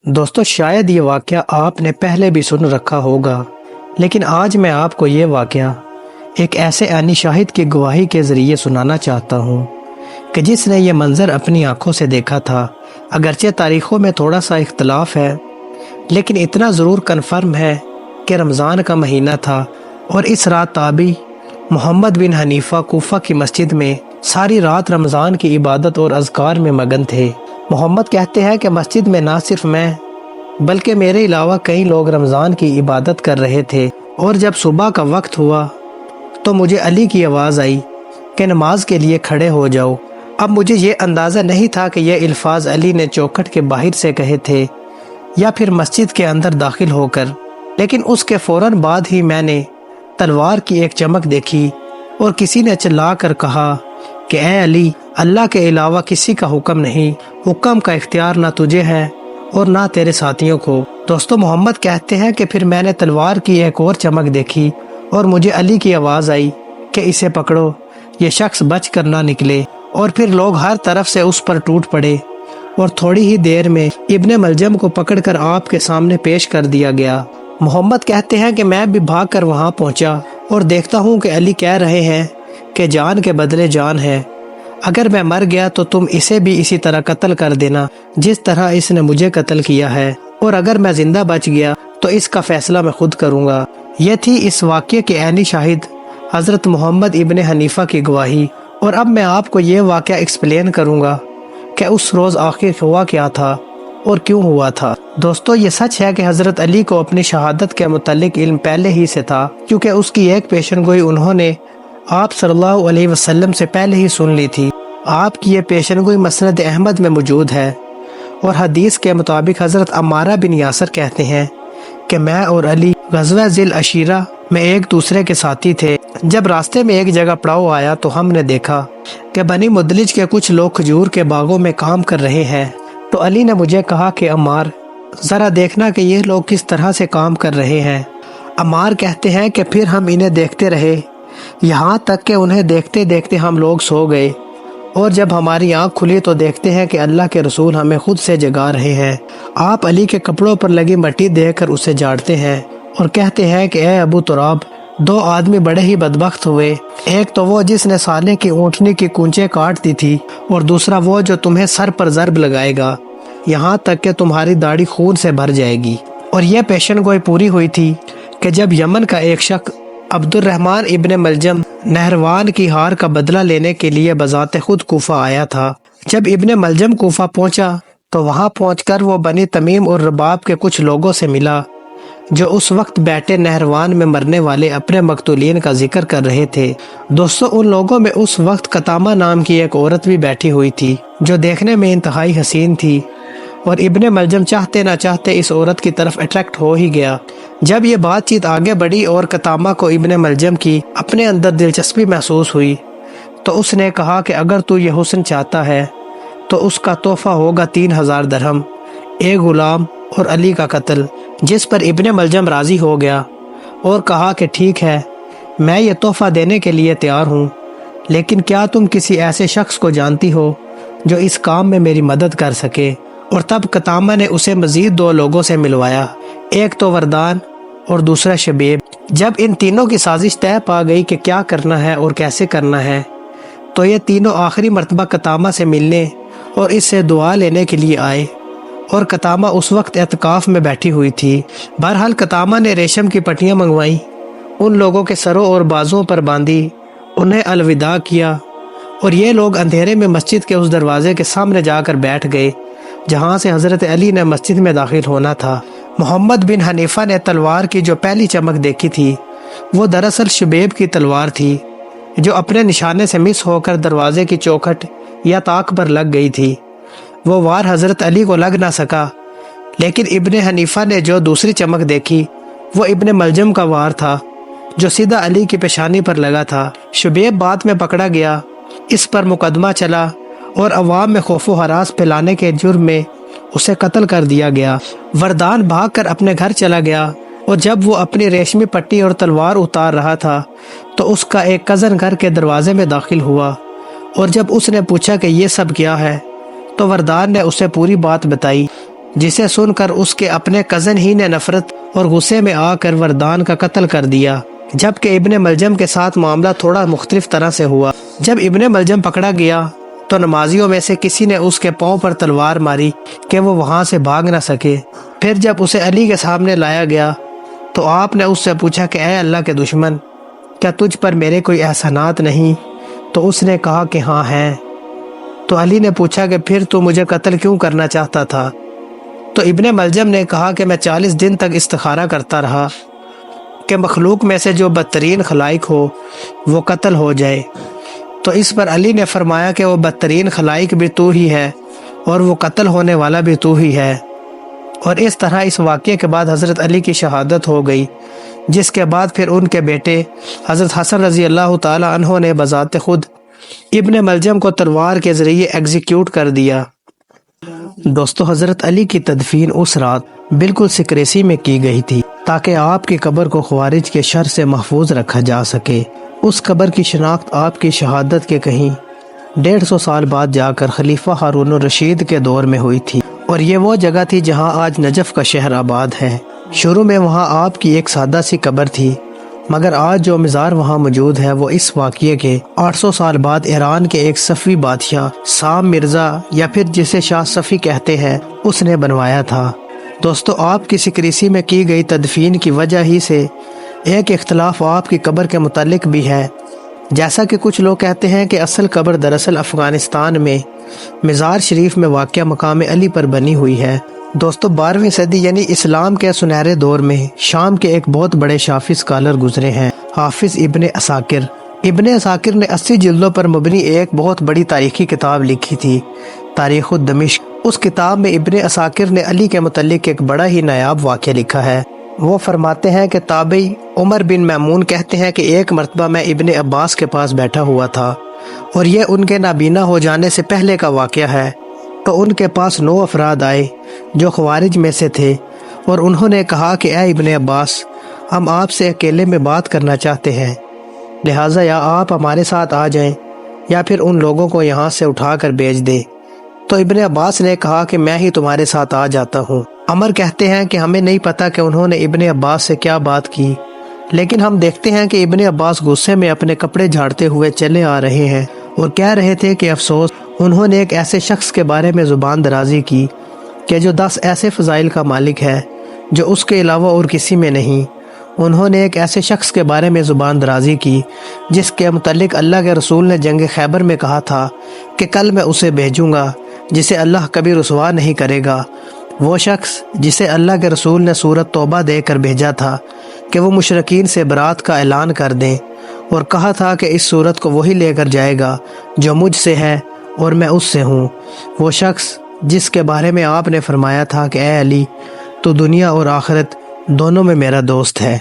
دوستو شاید یہ واقعہ آپ نے پہلے بھی سن رکھا ہوگا، لیکن آج میں آپ کو یہ واقعہ ایک ایسے عینی شاہد کی گواہی کے ذریعے سنانا چاہتا ہوں کہ جس نے یہ منظر اپنی آنکھوں سے دیکھا تھا۔ اگرچہ تاریخوں میں تھوڑا سا اختلاف ہے، لیکن اتنا ضرور کنفرم ہے کہ رمضان کا مہینہ تھا اور اس رات تابعی محمد بن حنیفہ کوفہ کی مسجد میں ساری رات رمضان کی عبادت اور اذکار میں مگن تھے۔ محمد کہتے ہیں کہ مسجد میں نہ صرف میں بلکہ میرے علاوہ کئی لوگ رمضان کی عبادت کر رہے تھے، اور جب صبح کا وقت ہوا تو مجھے علی کی آواز آئی کہ نماز کے لیے کھڑے ہو جاؤ۔ اب مجھے یہ اندازہ نہیں تھا کہ یہ الفاظ علی نے چوکھٹ کے باہر سے کہے تھے یا پھر مسجد کے اندر داخل ہو کر، لیکن اس کے فوراً بعد ہی میں نے تلوار کی ایک چمک دیکھی اور کسی نے چلا کر کہا کہ اے علی، اللہ کے علاوہ کسی کا حکم نہیں، حکم کا اختیار نہ تجھے ہے اور نہ تیرے ساتھیوں کو۔ دوستو محمد کہتے ہیں کہ پھر میں نے تلوار کی ایک اور چمک دیکھی اور مجھے علی کی آواز آئی کہ اسے پکڑو، یہ شخص بچ کر نہ نکلے، اور پھر لوگ ہر طرف سے اس پر ٹوٹ پڑے اور تھوڑی ہی دیر میں ابن ملجم کو پکڑ کر آپ کے سامنے پیش کر دیا گیا۔ محمد کہتے ہیں کہ میں بھی بھاگ کر وہاں پہنچا اور دیکھتا ہوں کہ علی کہہ رہے ہیں کہ جان کے بدلے جان ہے، اگر میں مر گیا تو تم اسے بھی اسی طرح قتل کر دینا جس طرح اس نے مجھے قتل کیا ہے، اور اگر میں زندہ بچ گیا تو اس کا فیصلہ میں خود کروں گا۔ یہ تھی اس واقعے کے عینی شاہد حضرت محمد ابن حنیفہ کی گواہی، اور اب میں آپ کو یہ واقعہ ایکسپلین کروں گا کہ اس روز آخر ہوا کیا تھا اور کیوں ہوا تھا۔ دوستو یہ سچ ہے کہ حضرت علی کو اپنی شہادت کے متعلق علم پہلے ہی سے تھا، کیونکہ اس کی ایک پیشن گوئی انہوں نے آپ صلی اللہ علیہ وسلم سے پہلے ہی سن لی تھی۔ آپ کی یہ پیشن گوئی مسند احمد میں موجود ہے، اور حدیث کے مطابق حضرت عمارہ بن یاسر کہتے ہیں کہ میں اور علی غزوہ ذی العشیرہ میں ایک دوسرے کے ساتھی تھے۔ جب راستے میں ایک جگہ پڑاؤ آیا تو ہم نے دیکھا کہ بنی مدلج کے کچھ لوگ کھجور کے باغوں میں کام کر رہے ہیں، تو علی نے مجھے کہا کہ عمار ذرا دیکھنا کہ یہ لوگ کس طرح سے کام کر رہے ہیں۔ عمار کہتے ہیں کہ پھر ہم انہیں دیکھتے رہے یہاں تک کہ انہیں دیکھتے دیکھتے ہم لوگ سو گئے، اور جب ہماری آنکھ کھلی تو دیکھتے ہیں کہ اللہ کے رسول ہمیں خود سے جگا رہے ہیں۔ آپ علی کے کپڑوں پر لگی مٹی دیکھ کر اسے جاڑتے ہیں اور کہتے ہیں کہ اے ابو تراب، دو آدمی بڑے ہی بدبخت ہوئے، ایک تو وہ جس نے سالے کی اونٹنی کی کونچیں کاٹ دی تھی، اور دوسرا وہ جو تمہیں سر پر ضرب لگائے گا یہاں تک کہ تمہاری داڑھی خون سے بھر جائے گی۔ اور یہ پیشن گوئی پوری ہوئی تھی کہ جب یمن کا ایک شخص عبد الرحمن ابن ملجم نہروان کی ہار کا بدلہ لینے کے لیے بذات خود کوفہ آیا تھا۔ جب ابن ملجم کوفہ پہنچا تو وہاں پہنچ کر وہ بنی تمیم اور رباب کے کچھ لوگوں سے ملا جو اس وقت بیٹے نہروان میں مرنے والے اپنے مقتولین کا ذکر کر رہے تھے۔ دوستو ان لوگوں میں اس وقت قطامہ نام کی ایک عورت بھی بیٹھی ہوئی تھی جو دیکھنے میں انتہائی حسین تھی، اور ابن ملجم چاہتے نہ چاہتے اس عورت کی طرف اٹریکٹ ہو ہی گیا۔ جب یہ بات چیت آگے بڑھی اور قطامہ کو ابن ملجم کی اپنے اندر دلچسپی محسوس ہوئی تو اس نے کہا کہ اگر تو یہ حسن چاہتا ہے تو اس کا تحفہ ہوگا 3000 درہم، ایک غلام اور علی کا قتل، جس پر ابن ملجم راضی ہو گیا اور کہا کہ ٹھیک ہے، میں یہ تحفہ دینے کے لیے تیار ہوں، لیکن کیا تم کسی ایسے شخص کو جانتی ہو جو اس کام میں میری مدد کر سکے؟ اور تب قطامہ نے اسے مزید 2 لوگوں سے ملوایا، ایک تو وردان اور دوسرا شبیب۔ جب ان تینوں کی سازش طے پا گئی کہ کیا کرنا ہے اور کیسے کرنا ہے، تو یہ تینوں آخری مرتبہ قطامہ سے ملنے اور اس سے دعا لینے کے لیے آئے، اور قطامہ اس وقت اعتکاف میں بیٹھی ہوئی تھی۔ بہرحال قطامہ نے ریشم کی پٹیاں منگوائیں، ان لوگوں کے سروں اور بازوں پر باندھی، انہیں الوداع کیا، اور یہ لوگ اندھیرے میں مسجد کے اس دروازے کے سامنے جا کر بیٹھ گئے جہاں سے حضرت علی نے مسجد میں داخل ہونا تھا۔ محمد بن حنیفہ نے تلوار کی جو پہلی چمک دیکھی تھی وہ دراصل شبیب کی تلوار تھی جو اپنے نشانے سے مس ہو کر دروازے کی چوکھٹ یا طاق پر لگ گئی تھی۔ وہ وار حضرت علی کو لگ نہ سکا، لیکن ابن حنیفہ نے جو دوسری چمک دیکھی وہ ابن ملجم کا وار تھا جو سیدھا علی کی پیشانی پر لگا تھا۔ شبیب بعد میں پکڑا گیا، اس پر مقدمہ چلا اور عوام میں خوف و ہراس پھیلانے کے جرم میں اسے قتل کر دیا گیا۔ وردان بھاگ کر اپنے گھر چلا گیا، اور جب وہ اپنی ریشمی پٹی اور تلوار اتار رہا تھا تو اس کا ایک کزن گھر کے دروازے میں داخل ہوا، اور جب اس نے پوچھا کہ یہ سب کیا ہے تو وردان نے اسے پوری بات بتائی۔ جسے سن کر اس کے اپنے کزن ہی نے نفرت اور غصے میں آ کر وردان کا قتل کر دیا، جبکہ ابن ملجم کے ساتھ معاملہ تھوڑا مختلف طرح سے ہوا۔ جب ابن ملجم پکڑا گیا تو نمازیوں میں سے کسی نے اس کے پاؤں پر تلوار ماری کہ وہ وہاں سے بھاگ نہ سکے۔ پھر جب اسے علی کے سامنے لایا گیا تو آپ نے اس سے پوچھا کہ اے اللہ کے دشمن، کیا تجھ پر میرے کوئی احسانات نہیں؟ تو اس نے کہا کہ ہاں ہیں۔ تو علی نے پوچھا کہ پھر تو مجھے قتل کیوں کرنا چاہتا تھا؟ تو ابن ملجم نے کہا کہ میں 40 دن تک استخارہ کرتا رہا کہ مخلوق میں سے جو بدترین خلائق ہو وہ قتل ہو جائے۔ تو اس پر علی نے فرمایا کہ وہ بدترین خلائق بھی تو ہی ہے اور وہ قتل ہونے والا بھی تو ہی ہے۔ اور اس طرح اس واقعے کے بعد حضرت علی کی شہادت ہو گئی، جس کے بعد پھر ان کے بیٹے حضرت حسن رضی اللہ تعالی عنہ نے بذات خود ابن ملجم کو تلوار کے ذریعے ایگزیکیوٹ کر دیا۔ دوستو، حضرت علی کی تدفین اس رات بالکل سکریسی میں کی گئی تھی تاکہ آپ کی قبر کو خوارج کے شر سے محفوظ رکھا جا سکے۔ اس قبر کی شناخت آپ کی شہادت کے کہیں 150 سال بعد جا کر خلیفہ ہارون الرشید کے دور میں ہوئی تھی، اور یہ وہ جگہ تھی جہاں آج نجف کا شہر آباد ہے۔ شروع میں وہاں آپ کی ایک سادہ سی قبر تھی، مگر آج جو مزار وہاں موجود ہے وہ اس واقعے کے 800 سال بعد ایران کے ایک صفوی بادشاہ سام مرزا یا پھر جسے شاہ صفی کہتے ہیں اس نے بنوایا تھا۔ دوستو، آپ کی سکریسی میں کی گئی تدفین کی وجہ ہی سے ایک اختلاف آپ کی قبر کے متعلق بھی ہے، جیسا کہ کچھ لوگ کہتے ہیں کہ اصل قبر دراصل افغانستان میں مزار شریف میں واقع مقام علی پر بنی ہوئی ہے۔ دوستو، 12ویں صدی یعنی اسلام کے سنہرے دور میں شام کے ایک بہت بڑے شافی اسکالر گزرے ہیں، حافظ ابن عساکر۔ ابن عساکر نے 80 جلدوں پر مبنی ایک بہت بڑی تاریخی کتاب لکھی تھی، تاریخ دمشق۔ اس کتاب میں ابن عساکر نے علی کے متعلق ایک بڑا ہی نایاب واقعہ لکھا ہے۔ وہ فرماتے ہیں کہ تابعی عمر بن میمون کہتے ہیں کہ ایک مرتبہ میں ابن عباس کے پاس بیٹھا ہوا تھا، اور یہ ان کے نابینا ہو جانے سے پہلے کا واقعہ ہے۔ تو ان کے پاس 9 افراد آئے جو خوارج میں سے تھے، اور انہوں نے کہا کہ اے ابن عباس، ہم آپ سے اکیلے میں بات کرنا چاہتے ہیں، لہٰذا یا آپ ہمارے ساتھ آ جائیں یا پھر ان لوگوں کو یہاں سے اٹھا کر بھیج دیں۔ تو ابن عباس نے کہا کہ میں ہی تمہارے ساتھ آ جاتا ہوں۔ عمر کہتے ہیں کہ ہمیں نہیں پتا کہ انہوں نے ابن عباس سے کیا بات کی، لیکن ہم دیکھتے ہیں کہ ابن عباس غصے میں اپنے کپڑے جھاڑتے ہوئے چلے آ رہے ہیں اور کہہ رہے تھے کہ افسوس، انہوں نے ایک ایسے شخص کے بارے میں زبان درازی کی کہ جو 10 ایسے فضائل کا مالک ہے جو اس کے علاوہ اور کسی میں نہیں۔ انہوں نے ایک ایسے شخص کے بارے میں زبان درازی کی جس کے متعلق اللہ کے رسول نے جنگ خیبر میں کہا تھا کہ کل میں اسے بھیجوں گا جسے اللہ کبھی رسوا نہیں کرے گا۔ وہ شخص جسے اللہ کے رسول نے سورۃ توبہ دے کر بھیجا تھا کہ وہ مشرکین سے برات کا اعلان کر دیں، اور کہا تھا کہ اس سورت کو وہی لے کر جائے گا جو مجھ سے ہے اور میں اس سے ہوں۔ وہ شخص جس کے بارے میں آپ نے فرمایا تھا کہ اے علی، تو دنیا اور آخرت دونوں میں میرا دوست ہے۔